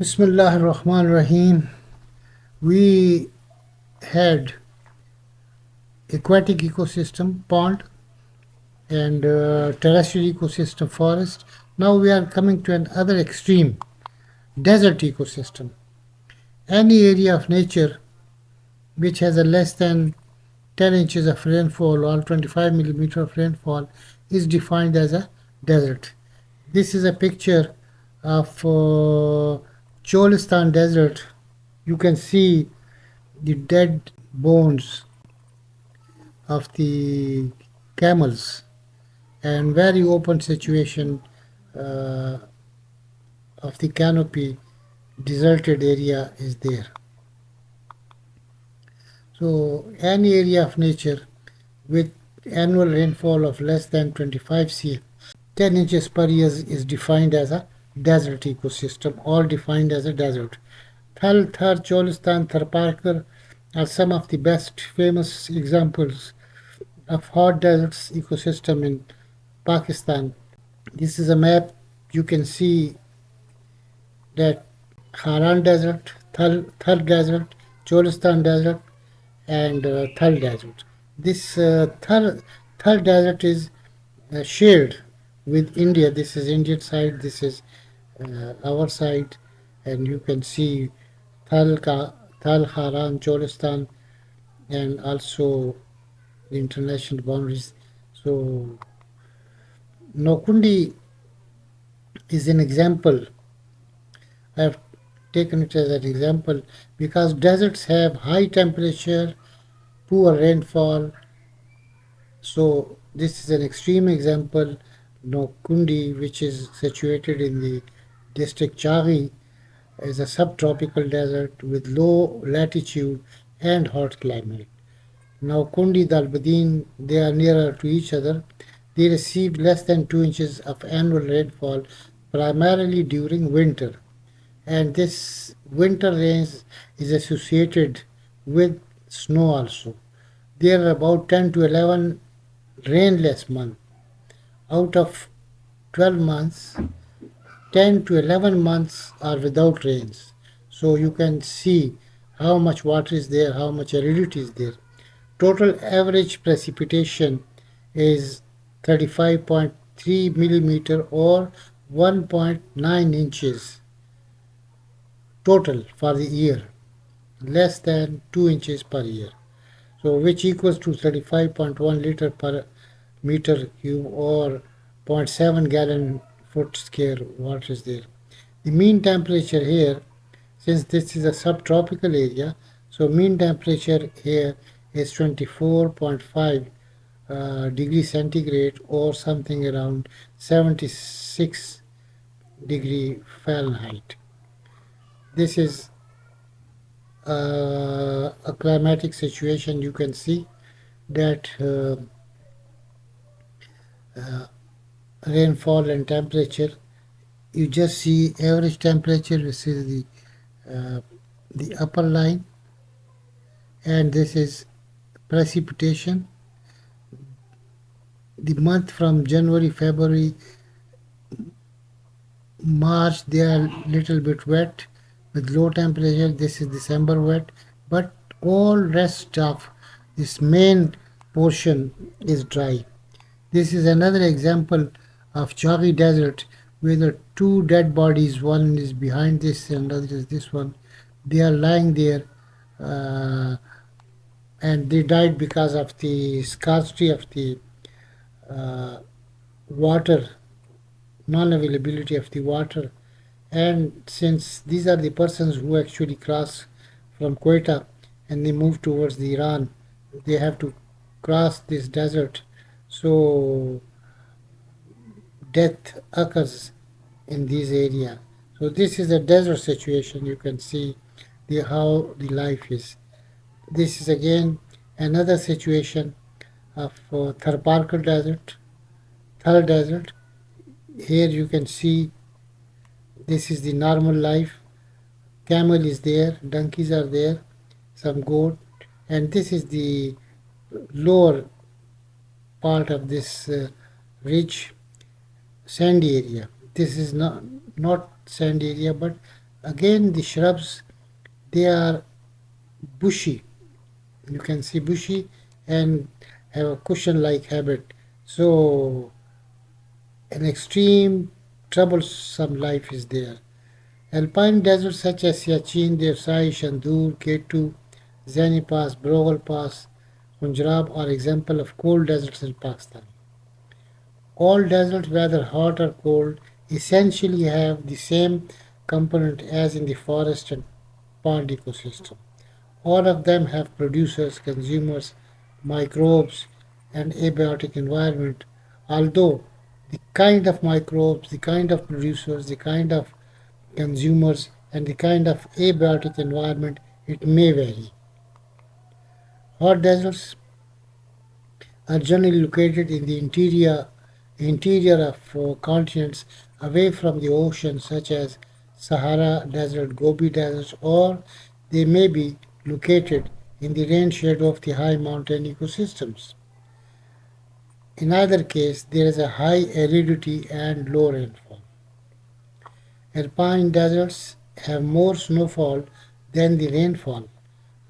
Bismillahirrahmanirrahim. We had aquatic ecosystem, pond, and terrestrial ecosystem, forest. Now we are coming to another extreme, desert ecosystem. Any area of nature which has a less than 10 inches of rainfall or 25 millimeter of rainfall is defined as a desert. This is a picture of Cholistan desert. You can see the dead bones of the camels and very open situation uh, of the canopy, deserted area is there. So any area of nature with annual rainfall of less than 25 cm, 10 inches per year is defined as a desert ecosystem, all defined as a desert. Thal, Thar, Cholistan, Tharparkar are some of the best famous examples of hot deserts ecosystem in Pakistan. This is a map. You can see that Haran Desert, Thar Desert, Cholistan Desert, and Thar Desert. This Thar Desert is shared with India. This is Indian side. This is our side, and you can see Thal, Haran, Cholistan, and also the international boundaries. So Nokundi is an example. I have taken it as an example because deserts have high temperature, poor rainfall. So this is an extreme example. Nokundi, which is situated in the district Chagi, is a subtropical desert with low latitude and hot climate. Now Kundi Dalbadin, they are nearer to each other. They receive less than 2 inches of annual rainfall primarily during winter. And this winter rains is associated with snow also. There are about 10 to 11 rainless months. Out of 12 months, 10 to 11 months are without rains. So you can see how much water is there, how much aridity is there. Total average precipitation is 35.3 millimeter or 1.9 inches total for the year, less than 2 inches per year. So which equals to 35.1 liter per meter cube or zero point 0.7 gallon foot square water is there. The mean temperature here, since this is a subtropical area, so mean temperature here is 24.5 degrees centigrade or something around 76 degree Fahrenheit. This is a climatic situation. You can see that rainfall and temperature. You just see average temperature. This is the upper line, and this is precipitation. The month from January, February, March, they are little bit wet with low temperature. This is December wet, but all rest of this main portion is dry. This is another example of Chagi Desert where the two dead bodies, one is behind this and other is this one. They are lying there uh, and they died because of the scarcity of the uh, water, non-availability of the water. And since these are the persons who actually cross from Quetta and they move towards the Iran, they have to cross this desert. So death occurs in this area. So this is a desert situation. You can see how the life is. This is again another situation of Tharparkar Desert, Thar Desert. Here you can see this is the normal life. Camel is there, donkeys are there, some goat, and this is the lower part of this ridge, sandy area. This is not sandy area, but Again, the shrubs, they are bushy. You can see bushy and have a cushion-like habit. So an extreme troublesome life is there. Alpine deserts such as Siachen, Devsai, Shandur, Ketu, Zeni Pass, Broghal Pass, Punjab are examples of cold deserts in Pakistan. All deserts, whether hot or cold, essentially have the same component as in the forest and pond ecosystem. All of them have producers, consumers, microbes, and abiotic environment, although the kind of microbes, the kind of producers, the kind of consumers, and the kind of abiotic environment, it may vary. Hot deserts are generally located in the interior of continents away from the ocean, such as Sahara Desert, Gobi Desert, or they may be located in the rain shadow of the high mountain ecosystems. In either case, there is a high aridity and low rainfall. Alpine deserts have more snowfall than the rainfall.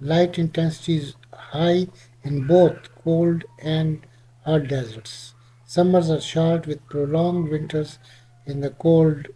Light intensity is high in both cold and hot deserts. Summers are short with prolonged winters in the cold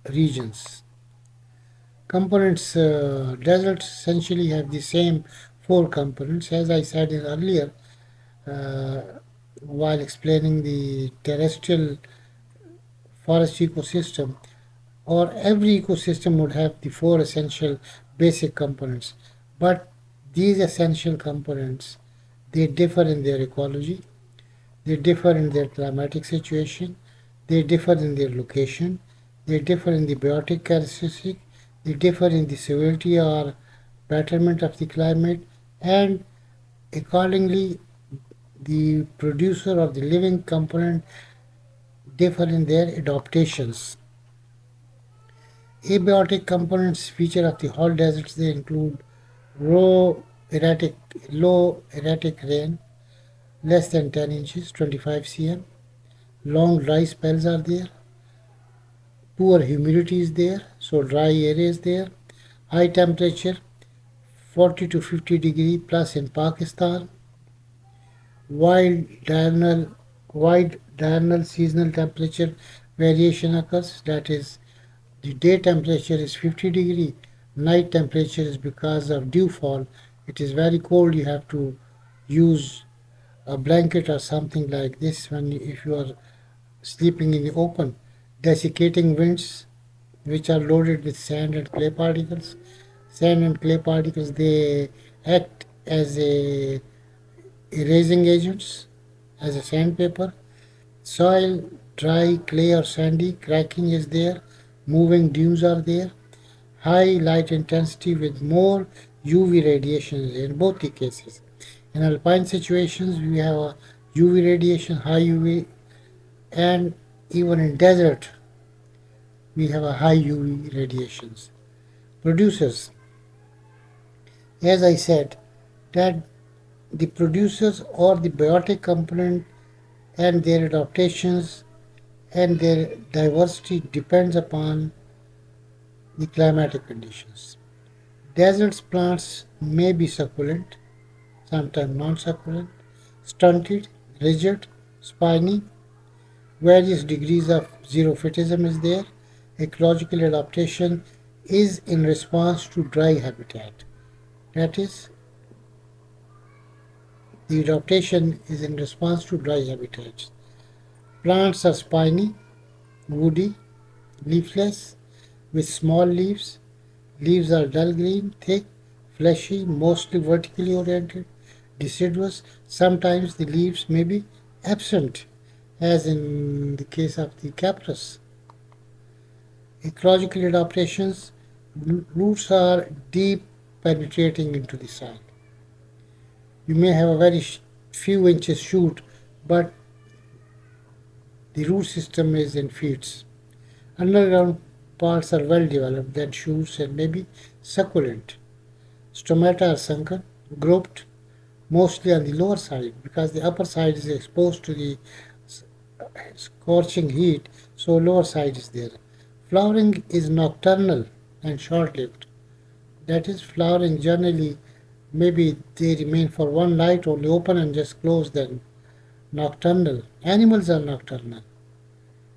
regions. Components deserts essentially have the same four components. As I said in earlier, uh, while explaining the terrestrial forest ecosystem, or every ecosystem would have the four essential basic components. But these essential components, they differ in their ecology, they differ in their climatic situation, they differ in their location, they differ in the biotic characteristic, they differ in the severity or betterment of the climate, and accordingly the producer or the living component differ in their adaptations. Abiotic components feature of the hot deserts, they include low erratic, low erratic rain, less than 10 inches, 25 cm. Long dry spells are there. Poor humidity is there, so dry area is there. High temperature, 40 to 50 degree plus in Pakistan. Wide diurnal, wide diurnal seasonal temperature variation occurs. That is, the day temperature is 50 degree. Night temperature is because of dew fall. It is very cold. You have to use a blanket or something like this when if you are sleeping in the open. Desiccating winds, which are loaded with sand and clay particles. Sand and clay particles, they act as a erasing agents, as a sandpaper. Soil, dry, clay or sandy, cracking is there, moving dunes are there. High light intensity with more UV radiation in both the cases. In alpine situations, we have a UV radiation, high UV, and even in desert, we have a high UV radiations. Producers, as I said, that the producers or the biotic component and their adaptations and their diversity depends upon the climatic conditions. Desert plants may be succulent, sometimes non-succulent, stunted, rigid, spiny. Various degrees of xerophytism is there. Ecological adaptation is in response to dry habitat. That is, the adaptation is in response to dry habitats. Plants are spiny, woody, leafless, with small leaves. Leaves are dull green, thick, fleshy, mostly vertically oriented, deciduous. Sometimes the leaves may be absent, as in the case of the caprus. Ecological adaptations, roots are deep penetrating into the soil. You may have a very few inches shoot, but the root system is in feet. Underground parts are well developed, then shoots and maybe succulent. Stomata are sunken, grouped, mostly on the lower side because the upper side is exposed to the scorching heat, so lower side is there. Flowering is nocturnal and short-lived. That is, flowering generally maybe they remain for one night, only open and just close, then nocturnal. Animals are nocturnal.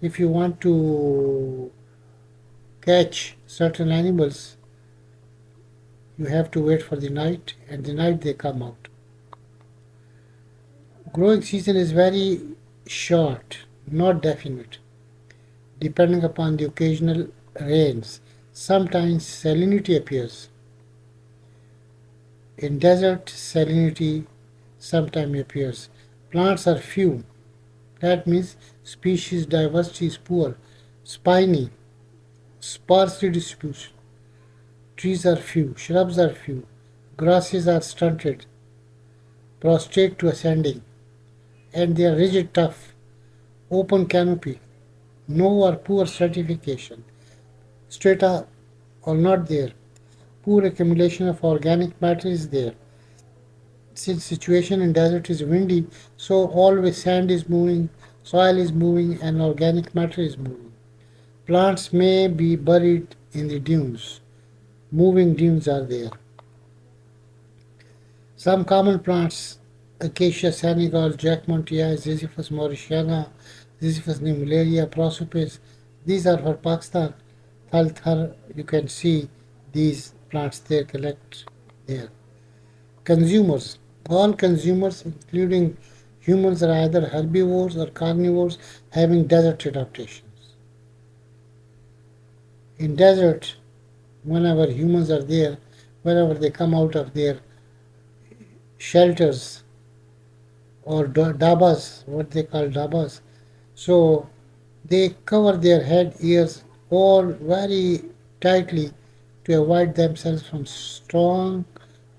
If you want to catch certain animals, you have to wait for the night, and the night they come out. Growing season is very short, not definite, depending upon the occasional rains. Sometimes salinity appears. In desert, salinity sometimes appears. Plants are few. That means species diversity is poor. Spiny, sparsely distributed. Trees are few. Shrubs are few. Grasses are stunted, prostrate to ascending, and they are rigid, tough. Open canopy. No or poor stratification. Strata are not there. Poor accumulation of organic matter is there. Since situation in desert is windy, so always sand is moving, soil is moving, and organic matter is moving. Plants may be buried in the dunes. Moving dunes are there. Some common plants, Acacia senegal, Jackmontia, Ziziphus mauritiana, Ziziphus numularia, Prosopis, these are for Pakistan. Thalthar, you can see these plants there collect there. Consumers. All consumers, including humans, are either herbivores or carnivores having desert adaptations. In desert, whenever humans are there, whenever they come out of their shelters or dabas, what they call dabas, so they cover their head, ears all very tightly to avoid themselves from strong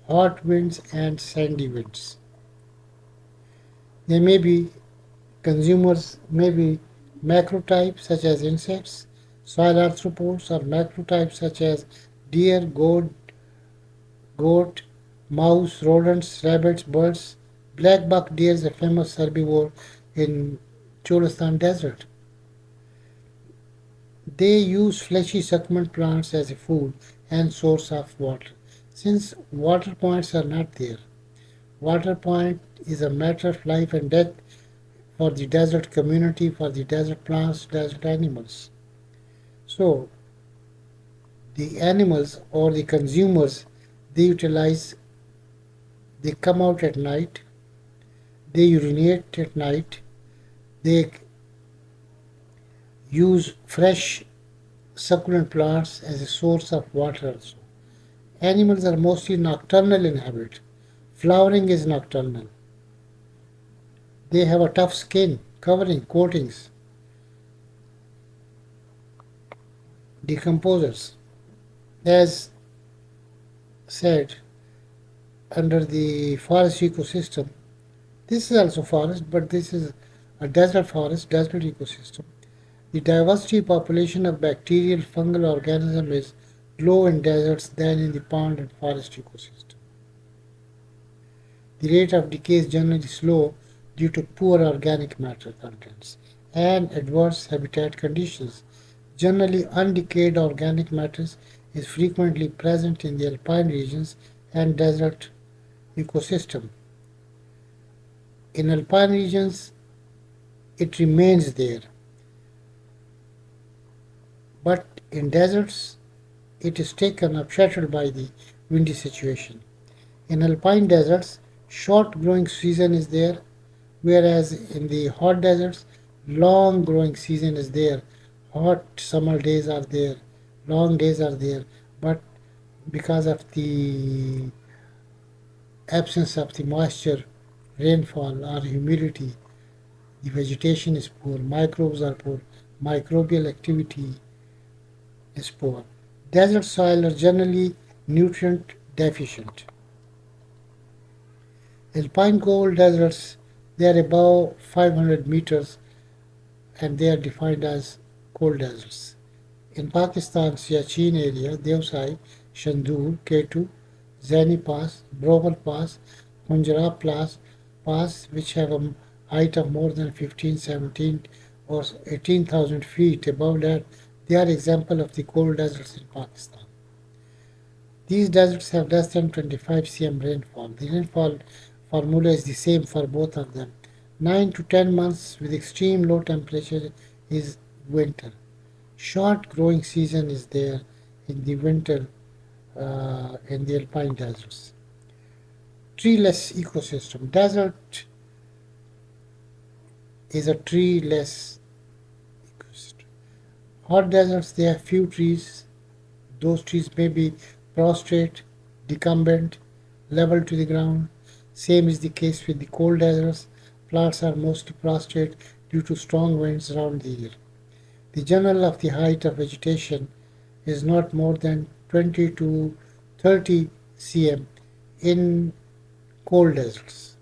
hot winds and sandy winds. They may be consumers, may be macrotypes such as insects, soil arthropods, or macrotypes such as deer, goat, mouse, rodents, rabbits, birds. Black-buck deer is a famous herbivore in Cholistan desert. They use fleshy succulent plants as a food and source of water. Since water points are not there, water point is a matter of life and death for the desert community, for the desert plants, desert animals. So the animals or the consumers, they utilize, they come out at night, they urinate at night, they use fresh succulent plants as a source of water also. Animals are mostly nocturnal in habit. Flowering is nocturnal. They have a tough skin, covering, coatings, decomposers. As said, under the forest ecosystem, this is also forest, but this is a desert forest, desert ecosystem. The diversity population of bacterial fungal organism is low in deserts than in the pond and forest ecosystem. The rate of decay is generally slow due to poor organic matter contents and adverse habitat conditions. Generally, undecayed organic matter is frequently present in the alpine regions and desert ecosystem. In alpine regions, it remains there, but in deserts, it is taken up, shattered by the windy situation. In alpine deserts, short growing season is there, whereas in the hot deserts, long growing season is there. Hot summer days are there, long days are there, but because of the absence of the moisture, rainfall, or humidity, the vegetation is poor, microbes are poor, microbial activity is poor. Desert soil are generally nutrient deficient. Alpine cold deserts, they are above 500 meters and they are defined as cold deserts. In Pakistan, Siachen area, Devsai, Shandur, Ketu, Zani Pass, Bromal Pass, Punjab Pass, which have a height of more than 15, 17 or 18,000 feet above that, they are example of the cold deserts in Pakistan. These deserts have less than 25 cm rainfall. The rainfall formula is the same for both of them. 9 to 10 months with extreme low temperature is winter. Short growing season is there in the winter in the alpine deserts. Treeless ecosystem. Desert is a treeless ecosystem. Hot deserts, they have few trees. Those trees may be prostrate, decumbent, level to the ground. Same is the case with the cold deserts. Plants are mostly prostrate due to strong winds around the year. The general of the height of vegetation is not more than 20 to 30 cm in cold deserts.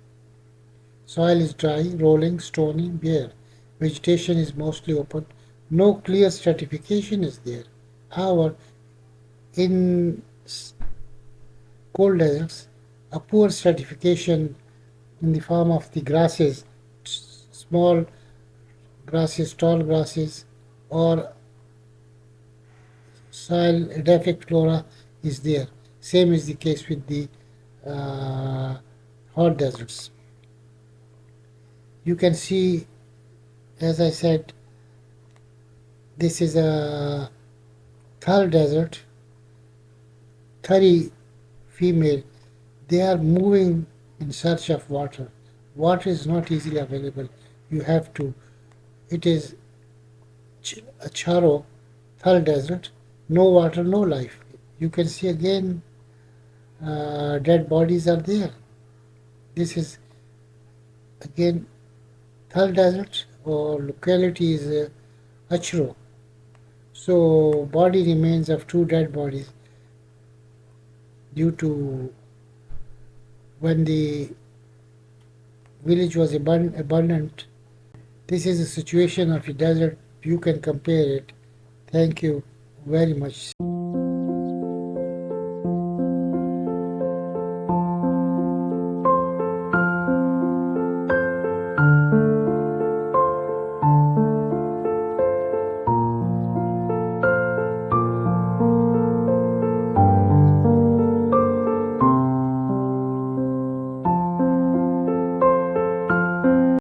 Soil is dry, rolling, stony, bare. Vegetation is mostly open. No clear stratification is there. However, in cold deserts, a poor stratification in the form of the grasses, small grasses, tall grasses, or soil edaphic flora is there. Same is the case with the uh, hot deserts. You can see, as I said, this is a Thar desert, Thari female. They are moving in search of water. Water is not easily available. You have to, it is a Charo, Thar desert, no water, no life. You can see again dead bodies are there. This is again Thar desert or locality is Achro. So body remains of two dead bodies due to when the village was abundant. This is a situation of a desert. You can compare it. Thank you very much.